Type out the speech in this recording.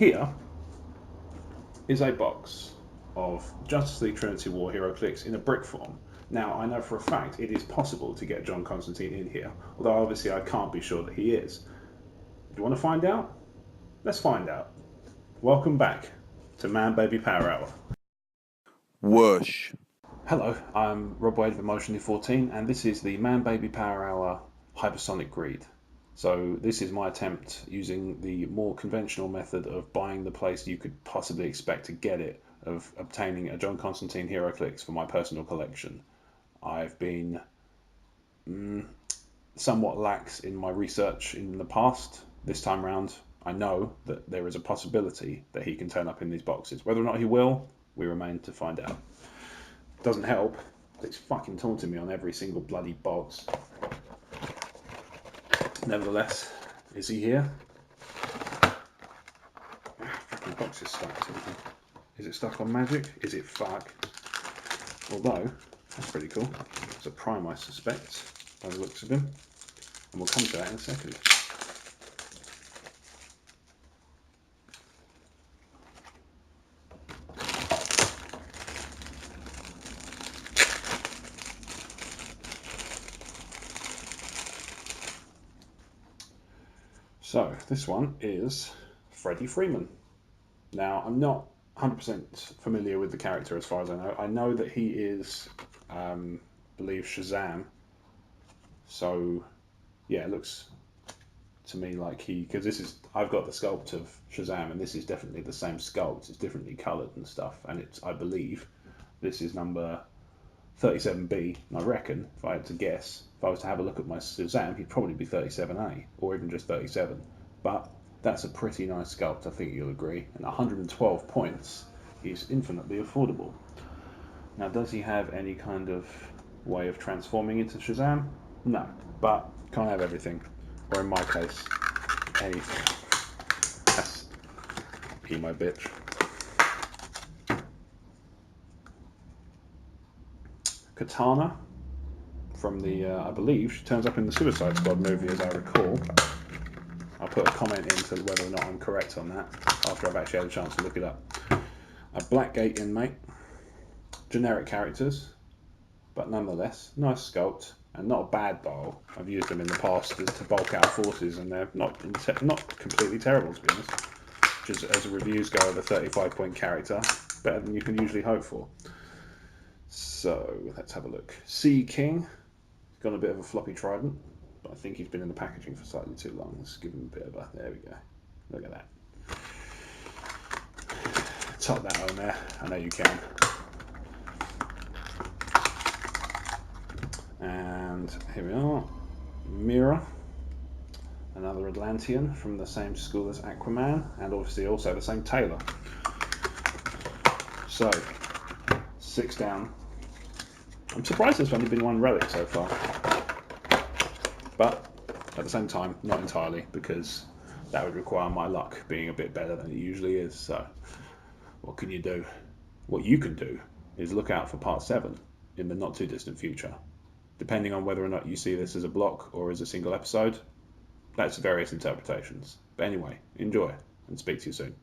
Here is a box of Justice League Trinity War Heroclix in a brick form. Now, I know for a fact it is possible to get John Constantine in here, although obviously I can't be sure that he is. Do you want to find out? Let's find out. Welcome back to Man Baby Power Hour. Whoosh. Hello, I'm Rob Wade of Emotionally 14, and this is the Man Baby Power Hour HyperSonic Greed. So this is my attempt using the more conventional method of buying the place you could possibly expect to get it, of obtaining a John Constantine Heroclix for my personal collection. I've been somewhat lax in my research in the past. This time round, I know that there is a possibility that he can turn up in these boxes. Whether or not he will, we remain to find out. Doesn't help, it's fucking taunting me on every single bloody box. Nevertheless, is he here? Fucking box is stuck. Is it stuck on magic? Is it fuck? Although, that's pretty cool. It's a prime, I suspect, by the looks of him. And we'll come to that in a second. So, this one is Freddie Freeman. Now, I'm not 100% familiar with the character as far as I know. I know that he is, I believe, Shazam. So, yeah, it looks to me like because I've got the sculpt of Shazam, and this is definitely the same sculpt. It's differently coloured and stuff, and I believe, this is number 37B, and I reckon, if I had to guess, if I was to have a look at my Shazam, he'd probably be 37A, or even just 37. But that's a pretty nice sculpt, I think you'll agree. And 112 points is infinitely affordable. Now, does he have any kind of way of transforming into Shazam? No, but can't have everything. Or in my case, anything. That's emo bitch. Katana, from the, I believe, she turns up in the Suicide Squad movie, as I recall. I'll put a comment into whether or not I'm correct on that, after I've actually had a chance to look it up. A Blackgate inmate. Generic characters, but nonetheless, nice sculpt, and not a bad bowl. I've used them in the past to bulk out forces, and they're not completely terrible, to be honest. Which is, as the reviews go, of a 35-point character, better than you can usually hope for. So, let's have a look. Sea King. He's got a bit of a floppy trident, but I think he's been in the packaging for slightly too long. Let's give him a bit of a... There we go. Look at that. Top that on there. I know you can. And here we are. Mira. Another Atlantean from the same school as Aquaman, and obviously also the same tailor. So, 6 down. I'm surprised there's only been one relic so far. But, at the same time, not entirely, because that would require my luck being a bit better than it usually is. So, what can you do? What you can do is look out for part 7 in the not too distant future. Depending on whether or not you see this as a block or as a single episode, that's various interpretations. But anyway, enjoy, and speak to you soon.